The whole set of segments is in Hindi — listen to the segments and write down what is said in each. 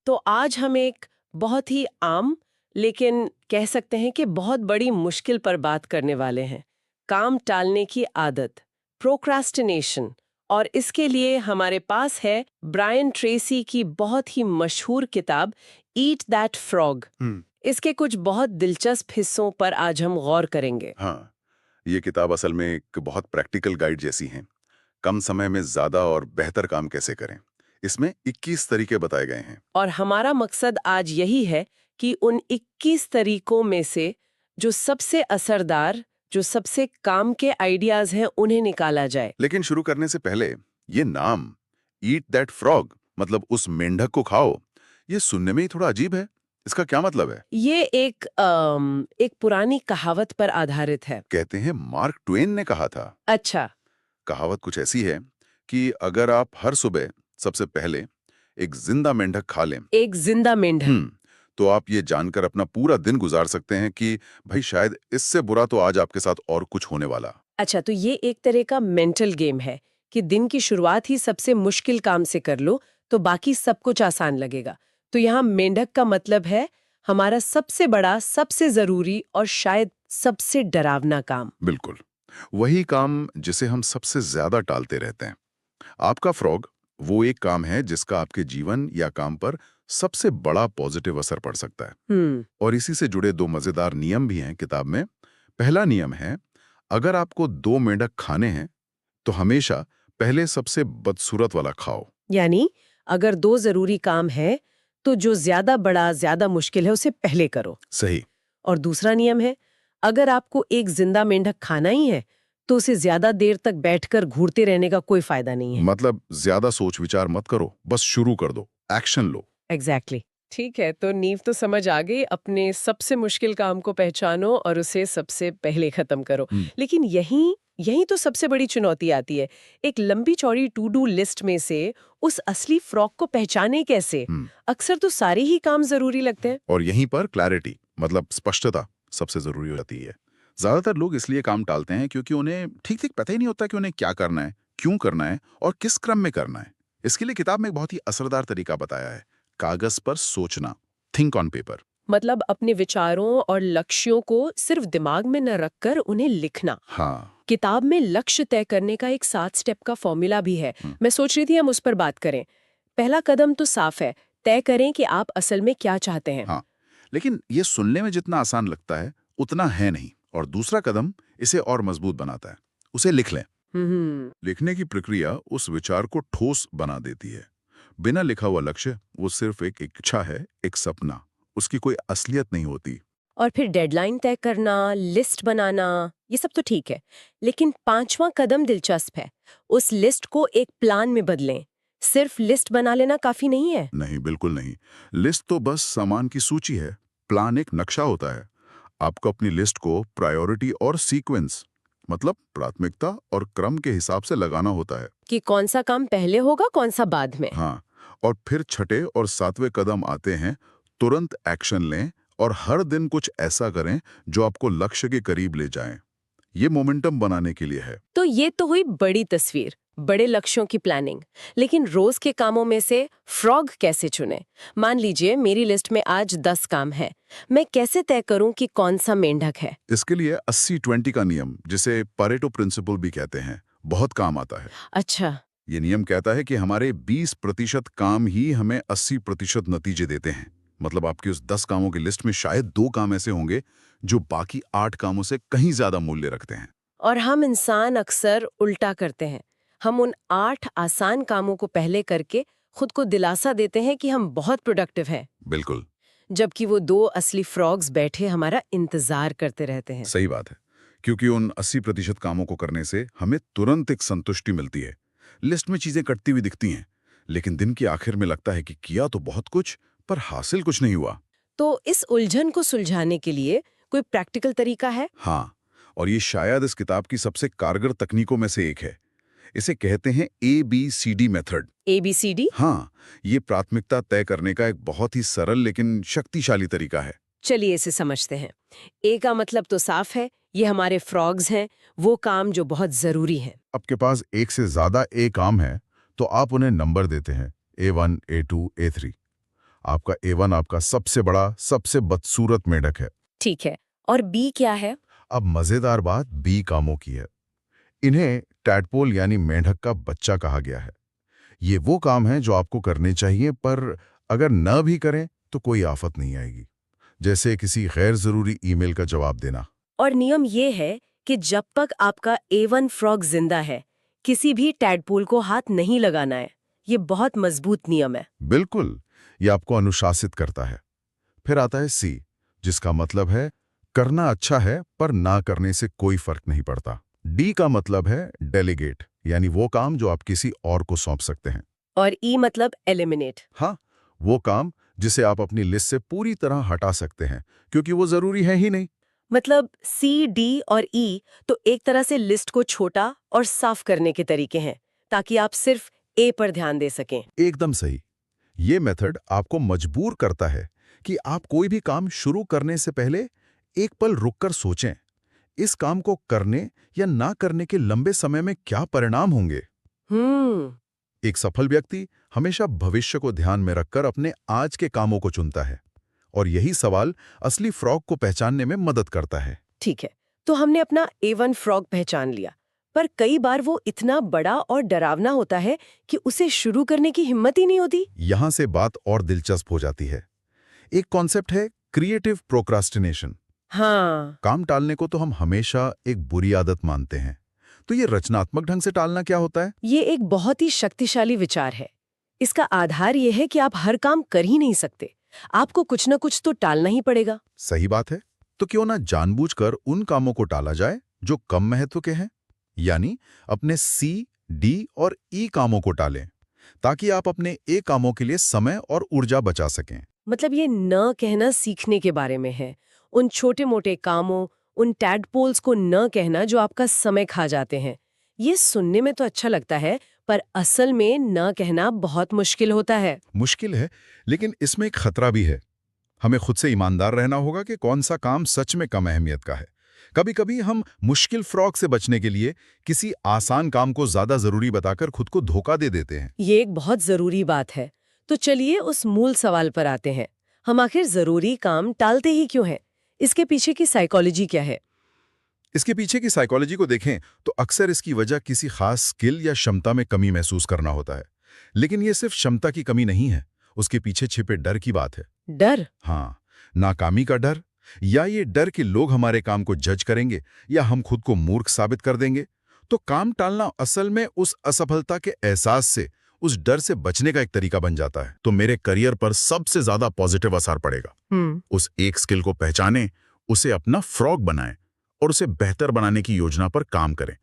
तो आज हम एक बहुत ही आम लेकिन कह सकते हैं कि बहुत बड़ी मुश्किल पर बात करने वाले हैं। काम टालने की आदत, प्रोक्रास्टिनेशन। और इसके लिए हमारे पास है ब्रायन ट्रेसी की बहुत ही मशहूर किताब ईट दैट फ्रॉग। इसके कुछ बहुत दिलचस्प हिस्सों पर आज हम गौर करेंगे। हाँ, ये किताब असल में एक बहुत प्रैक्टिकल गाइड जैसी है। कम समय में ज्यादा और बेहतर काम कैसे करें। इसमें 21 तरीके बताए गए हैं। और हमारा मकसद आज यही है कि उन 21 तरीकों में से जो सबसे असरदार, जो सबसे काम के आइडियाज हैं, उन्हें निकाला जाए। लेकिन शुरू करने से पहले ये नाम ईट दैट फ्रॉग मतलब उस मेंढक को खाओ, ये सुनने में ही थोड़ा अजीब है। इसका क्या मतलब है? ये एक पुरानी कहावत पर आधारित है। कहते हैं मार्क ट्वेन ने कहा था। अच्छा। कहावत कुछ ऐसी है कि अगर आप हर सुबह सबसे पहले एक जिंदा मेंढक खा लें, एक जिंदा मेंढक। तो आप ये जानकर अपना पूरा दिन गुजार सकते हैं कि भाई शायद इससे बुरा तो आज आपके साथ और कुछ होने वाला। अच्छा, तो ये एक तरह का मेंटल गेम है कि दिन की शुरुआत ही सबसे मुश्किल काम से कर लो तो बाकी सब कुछ आसान लगेगा। तो यहाँ मेंढक का मतलब है हमारा सबसे बड़ा, सबसे जरूरी और शायद सबसे डरावना काम। बिल्कुल, वही काम जिसे हम सबसे ज्यादा टालते रहते हैं। आपका फ्रॉग वो एक काम है जिसका आपके जीवन या काम पर सबसे बड़ा पॉजिटिव असर पड़ सकता है। और इसी से जुड़े 2 मजेदार नियम भी हैं किताब में। पहला नियम है, अगर आपको 2 मेंढक खाने हैं तो हमेशा पहले सबसे बदसूरत वाला खाओ। यानी अगर 2 जरूरी काम है तो जो ज्यादा बड़ा, ज्यादा मुश्किल है उसे पहले करो। सही। और दूसरा नियम है, अगर आपको एक जिंदा मेंढक खाना ही है तो उसे ज्यादा देर तक बैठकर घूरते रहने का कोई फायदा नहीं है। मतलब ज्यादा सोच विचार मत करो, बस शुरू कर दो, एक्शन लो। एग्जैक्टली। ठीक है, तो नींव तो समझ आ गई। अपने सबसे मुश्किल काम को पहचानो और उसे सबसे पहले खत्म करो। लेकिन यहीं यहीं तो सबसे बड़ी चुनौती आती है। एक लंबी चौड़ी टू डू लिस्ट में से उस असली फ्रॉक को पहचाने कैसे? अक्सर तो सारे ही काम जरूरी लगते हैं। और यहीं पर क्लैरिटी मतलब स्पष्टता सबसे जरूरी हो जाती है। ज्यादातर लोग इसलिए काम टालते हैं क्योंकि उन्हें ठीक ठीक पता ही नहीं होता कि उन्हें क्या करना है, क्यों करना है और किस क्रम में करना है। इसके लिए किताब में एक बहुत ही असरदार तरीका बताया है, कागज पर सोचना, थिंक ऑन पेपर। मतलब अपने विचारों और लक्ष्यों को सिर्फ दिमाग में न रखकर उन्हें लिखना। हाँ। किताब में लक्ष्य तय करने का एक 7 स्टेप का फॉर्मूला भी है। मैं सोच रही थी हम उस पर बात करें। पहला कदम तो साफ है, तय करें कि आप असल में क्या चाहते हैं। हाँ, लेकिन ये सुनने में जितना आसान लगता है उतना है नहीं। और दूसरा कदम इसे और मजबूत बनाता है, उसे लिख लें। लिखने की प्रक्रिया उस विचार को ठोस बना देती है। बिना लिखा हुआ लक्ष्य वो सिर्फ एक इच्छा है, एक सपना, उसकी कोई असलियत नहीं होती। और फिर डेडलाइन तय करना, लिस्ट बनाना, ये सब तो ठीक है। लेकिन 5वां कदम दिलचस्प है, उस लिस्ट को एक प्लान में बदलें। सिर्फ लिस्ट बना लेना काफी नहीं है। नहीं, बिल्कुल नहीं। लिस्ट तो बस सामान की सूची है, प्लान एक नक्शा होता है। आपको अपनी लिस्ट को प्रायोरिटी और सीक्वेंस मतलब प्राथमिकता और क्रम के हिसाब से लगाना होता है। कि कौन सा काम पहले होगा, कौन सा बाद में। हाँ, और फिर छठे और 7वें कदम आते हैं, तुरंत एक्शन लें और हर दिन कुछ ऐसा करें जो आपको लक्ष्य के करीब ले जाए। ये मोमेंटम बनाने के लिए है। तो ये तो हुई बड़ी तस्वीर, बड़े लक्ष्यों की प्लानिंग। लेकिन रोज के कामों में से फ्रॉग कैसे चुने? मान लीजिए मेरी लिस्ट में आज 10 काम है, मैं कैसे तय करूं कि कौन सा मेंढक है? इसके लिए 80-20 का नियम, जिसे परेटो प्रिंसिपल भी कहते हैं, बहुत काम आता है। अच्छा। ये नियम कहता है कि हमारे 20% काम ही हमें 80% नतीजे देते हैं। मतलब आपकी उस 10 कामों की लिस्ट में शायद 2 काम ऐसे होंगे जो बाकी 8 कामों से कहीं ज्यादा मूल्य रखते हैं। और हम इंसान अक्सर उल्टा करते हैं। हम उन 8 आसान कामों को पहले करके खुद को दिलासा देते हैं कि हम बहुत प्रोडक्टिव हैं, बिल्कुल जबकि वो 2 असली फ्रॉग्स बैठे हमारा इंतजार करते रहते हैं। सही बात है, क्योंकि उन 80% कामों को करने से हमें तुरंत एक संतुष्टि मिलती है। लिस्ट में चीजें कटती हुई दिखती हैं, लेकिन दिन के आखिर में लगता है कि किया तो बहुत कुछ, पर हासिल कुछ नहीं हुआ। तो इस उलझन को सुलझाने के लिए कोई प्रैक्टिकल तरीका है? हाँ, और ये शायद इस किताब की सबसे कारगर तकनीकों में से एक है। इसे कहते हैं ABCD मेथड। ABCD? हाँ, ये प्राथमिकता तय करने का एक बहुत ही सरल लेकिन शक्तिशाली तरीका है। चलिए इसे समझते हैं। ए का मतलब तो साफ है, ये हमारे फ्रॉग्स हैं, वो काम जो बहुत जरूरी हैं। आपके पास एक से ज्यादा ए काम है तो आप उन्हें नंबर देते हैं, A1, A2, A3। आपका A1 आपका सबसे बड़ा, सबसे बदसूरत मेंढक है। ठीक है, और बी क्या है? अब मजेदार बात बी कामों की है। इन्हें टैडपोल यानी मेंढक का बच्चा कहा गया है। ये वो काम है जो आपको करने चाहिए, पर अगर न भी करें तो कोई आफत नहीं आएगी। जैसे किसी गैर जरूरी ईमेल का जवाब देना। और नियम ये है कि जब तक आपका A1 फ्रॉग जिंदा है, किसी भी टैडपोल को हाथ नहीं लगाना है। ये बहुत मजबूत नियम है। बिल्कुल, ये आपको अनुशासित करता है। फिर आता है सी, जिसका मतलब है करना अच्छा है पर ना करने से कोई फर्क नहीं पड़ता। डी का मतलब है डेलीगेट, यानी वो काम जो आप किसी और को सौंप सकते हैं। और ई मतलब एलिमिनेट। हाँ, वो काम जिसे आप अपनी लिस्ट से पूरी तरह हटा सकते हैं क्योंकि वो जरूरी है ही नहीं। मतलब सी, डी और ई तो एक तरह से लिस्ट को छोटा और साफ करने के तरीके हैं, ताकि आप सिर्फ ए पर ध्यान दे सकें। एकदम सही। ये मेथड आपको मजबूर करता है कि आप कोई भी काम शुरू करने से पहले एक पल रुककर सोचें, इस काम को करने या ना करने के लंबे समय में क्या परिणाम होंगे। एक सफल व्यक्ति हमेशा भविष्य को ध्यान में रखकर अपने आज के कामों को चुनता है, और यही सवाल असली फ्रॉग को पहचानने में मदद करता है। ठीक है, तो हमने अपना A1 फ्रॉग पहचान लिया, पर कई बार वो इतना बड़ा और डरावना होता है कि उसे शुरू करने की हिम्मत ही नहीं होती। यहां से बात और दिलचस्प हो जाती है। एक कॉन्सेप्ट है क्रिएटिव प्रोक्रास्टिनेशन। हाँ। काम टालने को तो हम हमेशा एक बुरी आदत मानते हैं, तो ये रचनात्मक ढंग से टालना क्या होता है? ये एक बहुत ही शक्तिशाली विचार है। इसका आधार ये है कि आप हर काम कर ही नहीं सकते, आपको कुछ न कुछ तो टालना ही पड़ेगा। सही बात है। तो क्यों ना जानबूझकर उन कामों को टाला जाए जो कम महत्व के हैं, यानी अपने सी, डी और ई कामों को टालें, ताकि आप अपने ए कामों के लिए समय और ऊर्जा बचा सकें। मतलब ये न कहना सीखने के बारे में है। उन छोटे मोटे कामों, उन टैडपोल्स को न कहना जो आपका समय खा जाते हैं। ये सुनने में तो अच्छा लगता है, पर असल में न कहना बहुत मुश्किल होता है। मुश्किल है, लेकिन इसमें एक खतरा भी है। हमें खुद से ईमानदार रहना होगा कि कौन सा काम सच में कम अहमियत का है। कभी कभी हम मुश्किल फ्रॉग से बचने के लिए किसी आसान काम को ज्यादा जरूरी बताकर खुद को धोखा दे देते हैं। ये एक बहुत जरूरी बात है। तो चलिए उस मूल सवाल पर आते हैं। हम आखिर जरूरी काम टालते ही क्यों हैं? इसके पीछे की साइकोलॉजी क्या है? इसके पीछे की साइकोलॉजी को देखें तो अक्सर इसकी वजह किसी खास स्किल या क्षमता में कमी महसूस करना होता है। लेकिन ये सिर्फ क्षमता की कमी नहीं है, उसके पीछे छिपे डर की बात है। डर? हाँ, नाकामी का डर, या ये डर कि लोग हमारे काम को जज करेंगे या हम खुद को मूर्ख साबित कर देंगे। तो काम टालना असल में उस असफलता के एहसास से, उस डर से बचने का एक तरीका बन जाता है। तो मेरे करियर पर सबसे ज्यादा पॉजिटिव असर पड़ेगा। उस एक स्किल को पहचानें, उसे अपना फ्रॉग बनाएं और उसे बेहतर बनाने की योजना पर काम करें।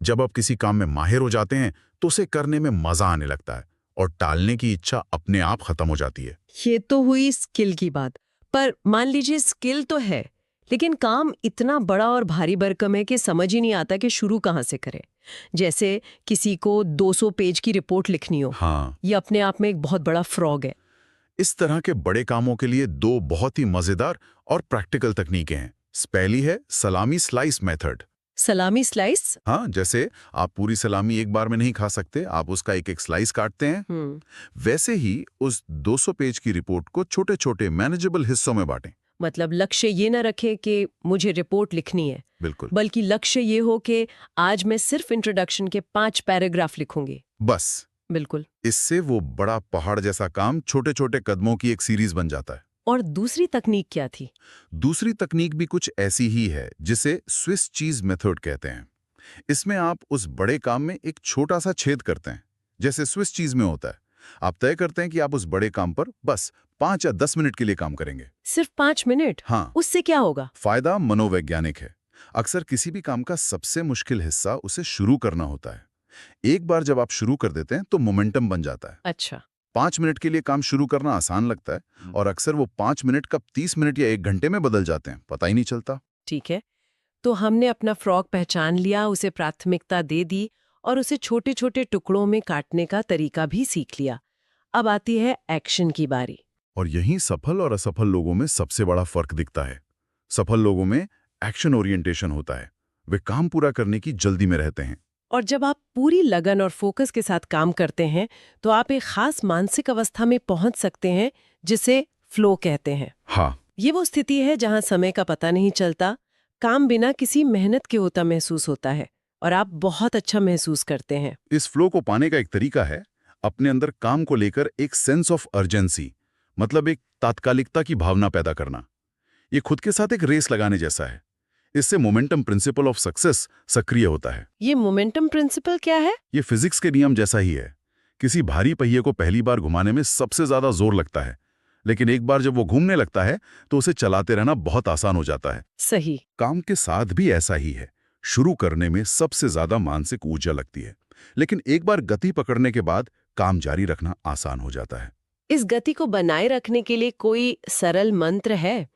जब आप किसी काम में माहिर हो जाते हैं तो उसे करने में मजा आने लगता है और टालने की इच्छा अपने आप खत्म हो जाती है। ये तो हुई स्किल की बात, पर मान लीजिए स्किल तो है, लेकिन काम इतना बड़ा और भारी भरकम है कि समझ ही नहीं आता कि शुरू कहाँ से करें। जैसे किसी को 200 पेज की रिपोर्ट लिखनी हो। हाँ, ये अपने आप में एक बहुत बड़ा फ्रॉग है। इस तरह के बड़े कामों के लिए दो बहुत ही मजेदार और प्रैक्टिकल तकनीकें हैं। पहली है सलामी स्लाइस मेथड। सलामी स्लाइस? हाँ, जैसे आप पूरी सलामी एक बार में नहीं खा सकते, आप उसका एक एक स्लाइस काटते हैं। वैसे ही उस 200 पेज की रिपोर्ट को छोटे छोटे मैनेजेबल हिस्सों में बांटें। मतलब लक्ष्य ये ना रखे कि मुझे रिपोर्ट लिखनी है, बिल्कुल, बल्कि लक्ष्य ये हो कि आज मैं सिर्फ इंट्रोडक्शन के 5 पैराग्राफ लिखूंगी। बस। बिल्कुल। इससे वो बड़ा पहाड़ जैसा काम छोटे छोटे कदमों की एक सीरीज बन जाता है। और दूसरी तकनीक क्या थी? दूसरी तकनीक भी कुछ ऐसी ही है, जिसे स्विस चीज मेथड कहते हैं। इसमें आप उस बड़े काम में एक छोटा सा छेद करते हैं, जैसे स्विस चीज में होता है। आप तय करते हैं कि आप उस बड़े काम पर बस 5 या 10 मिनट के लिए काम करेंगे। सिर्फ 5 मिनट? हाँ। उससे क्या होगा? फायदा मनोवैज्ञानिक है। अक्सर किसी भी काम का सबसे मुश्किल हिस्सा उसे शुरू करना होता है। एक बार जब आप शुरू कर देते हैं तो मोमेंटम बन जाता है। अच्छा। 5 मिनट के लिए काम शुरू करना आसान लगता है, और अक्सर वो 5 मिनट कब 30 मिनट या 1 घंटे में बदल जाते हैं, पता ही नहीं चलता। ठीक है, तो हमने अपना फ्रॉग पहचान लिया, उसे प्राथमिकता दे दी और उसे छोटे छोटे टुकड़ों में काटने का तरीका भी सीख लिया। अब आती है एक्शन की बारी। और यहीं सफल और असफल लोगों में सबसे बड़ा फर्क दिखता है। सफल लोगों में एक्शन ओरिएंटेशन होता है, वे काम पूरा करने की जल्दी में रहते हैं। और जब आप पूरी लगन और फोकस के साथ काम करते हैं तो आप एक खास मानसिक अवस्था में पहुंच सकते हैं जिसे फ्लो कहते हैं। हाँ, ये वो स्थिति है जहां समय का पता नहीं चलता, काम बिना किसी मेहनत के होता महसूस होता है और आप बहुत अच्छा महसूस करते हैं। इस फ्लो को पाने का एक तरीका है अपने अंदर काम को लेकर एक सेंस ऑफ अर्जेंसी, मतलब एक तात्कालिकता की भावना पैदा करना। ये खुद के साथ एक रेस लगाने जैसा है। इससे मोमेंटम प्रिंसिपल ऑफ सक्सेस सक्रिय होता है। ये मोमेंटम प्रिंसिपल क्या है? ये फिजिक्स के नियम जैसा ही है। किसी भारी पहिए को पहली बार घुमाने में सबसे ज्यादा जोर लगता है, लेकिन एक बार जब वो घूमने लगता है तो उसे चलाते रहना बहुत आसान हो जाता है। सही। काम के साथ भी ऐसा ही है। शुरू करने में सबसे ज्यादा मानसिक ऊर्जा लगती है, लेकिन एक बार गति पकड़ने के बाद काम जारी रखना आसान हो जाता है। इस गति को बनाए रखने के लिए कोई सरल मंत्र है?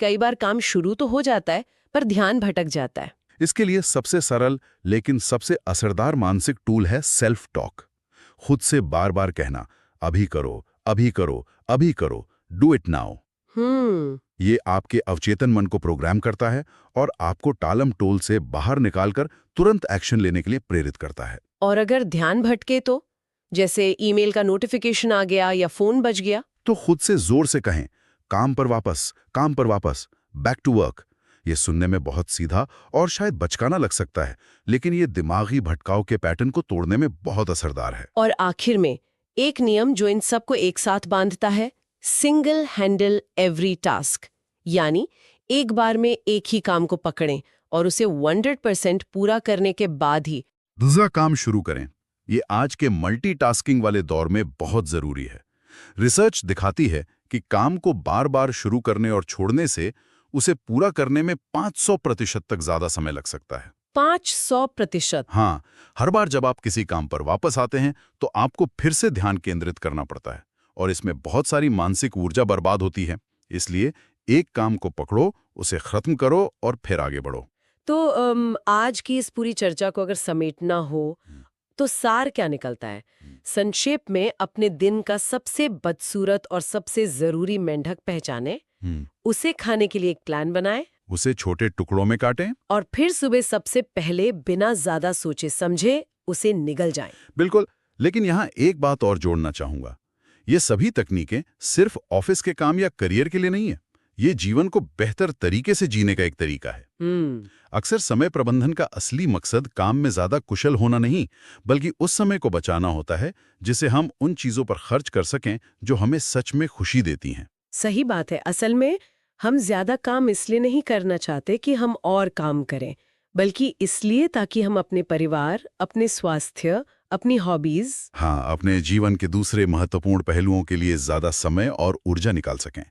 कई बार काम शुरू तो हो जाता है पर ध्यान भटक जाता है। इसके लिए सबसे सरल लेकिन सबसे असरदार मानसिक टूल है सेल्फ टॉक। खुद से बार बार कहना, अभी करो, अभी करो, अभी करो, डू इट नाउ। ये आपके अवचेतन मन को प्रोग्राम करता है और आपको टालम टोल से बाहर निकालकर तुरंत एक्शन लेने के लिए प्रेरित करता है। और अगर ध्यान भटके तो, जैसे ईमेल का नोटिफिकेशन आ गया या फोन बज गया, तो खुद से जोर से कहें, काम पर वापस, काम पर वापस, बैक टू वर्क। ये सुनने में बहुत सीधा और शायद बचकाना लग सकता है, लेकिन ये दिमागी भटकाव के पैटर्न को तोड़ने में बहुत असरदार है। और आखिर में एक नियम जो इन सबको एक साथ बांधता है, सिंगल हैंडल एवरी टास्क, यानी एक बार में एक ही काम को पकड़ें और उसे 100% पूरा करने के बाद ही दूसरा काम शुरू करें। ये आज के मल्टीटास्किंग वाले दौर में बहुत जरूरी है। रिसर्च दिखाती है कि काम को बार बार शुरू करने और छोड़ने से उसे पूरा करने में 500% तक ज्यादा समय लग सकता है। 500%? हाँ, हर बार जब आप किसी काम पर वापस आते हैं तो आपको फिर से ध्यान केंद्रित करना पड़ता है और इसमें बहुत सारी मानसिक ऊर्जा बर्बाद होती है। इसलिए एक काम को पकड़ो, उसे खत्म करो और फिर आगे बढ़ो। तो आज की इस पूरी चर्चा को अगर समेटना हो तो सार क्या निकलता है? संक्षेप में अपने दिन का सबसे बदसूरत और सबसे जरूरी मेंढक पहचाने, उसे खाने के लिए एक प्लान बनाएं, उसे छोटे टुकड़ों में काटें और फिर सुबह सबसे पहले बिना ज्यादा सोचे समझे उसे निगल जाएं। बिल्कुल, लेकिन यहाँ एक बात और जोड़ना चाहूंगा। ये सभी तकनीकें सिर्फ ऑफिस के काम या करियर के लिए नहीं है। ये जीवन को बेहतर तरीके से जीने का एक तरीका है। अक्सर समय प्रबंधन का असली मकसद काम में ज्यादा कुशल होना नहीं, बल्कि उस समय को बचाना होता है जिसे हम उन चीजों पर खर्च कर सकें जो हमें सच में खुशी देती हैं। सही बात है। असल में हम ज्यादा काम इसलिए नहीं करना चाहते कि हम और काम करें, बल्कि इसलिए ताकि हम अपने परिवार, अपने स्वास्थ्य, अपनी हॉबीज, हाँ, अपने जीवन के दूसरे महत्वपूर्ण पहलुओं के लिए ज्यादा समय और ऊर्जा निकाल सकें।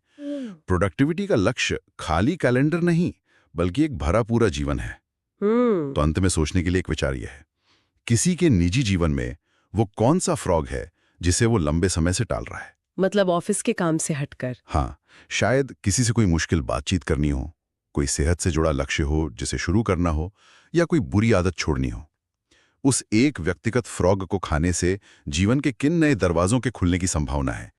प्रोडक्टिविटी का लक्ष्य खाली कैलेंडर नहीं, बल्कि एक भरा पूरा जीवन है। तो अंत में सोचने के लिए एक विचार यह है, किसी के निजी जीवन में वो कौन सा फ्रॉग है जिसे वो लंबे समय से टाल रहा है? मतलब ऑफिस के काम से हटकर। हाँ, शायद किसी से कोई मुश्किल बातचीत करनी हो, कोई सेहत से जुड़ा लक्ष्य हो जिसे शुरू करना हो, या कोई बुरी आदत छोड़नी हो। उस एक व्यक्तिगत फ्रॉग को खाने से जीवन के किन नए दरवाजों के खुलने की संभावना है?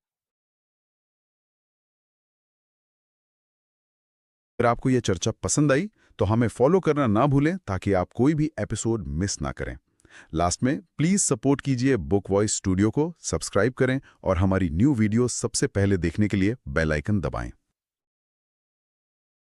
अगर आपको यह चर्चा पसंद आई तो हमें फॉलो करना ना भूलें ताकि आप कोई भी एपिसोड मिस ना करें। लास्ट में प्लीज सपोर्ट कीजिए बुक वॉइस स्टूडियो को, सब्सक्राइब करें और हमारी न्यू वीडियो सबसे पहले देखने के लिए बेल आइकन दबाएं।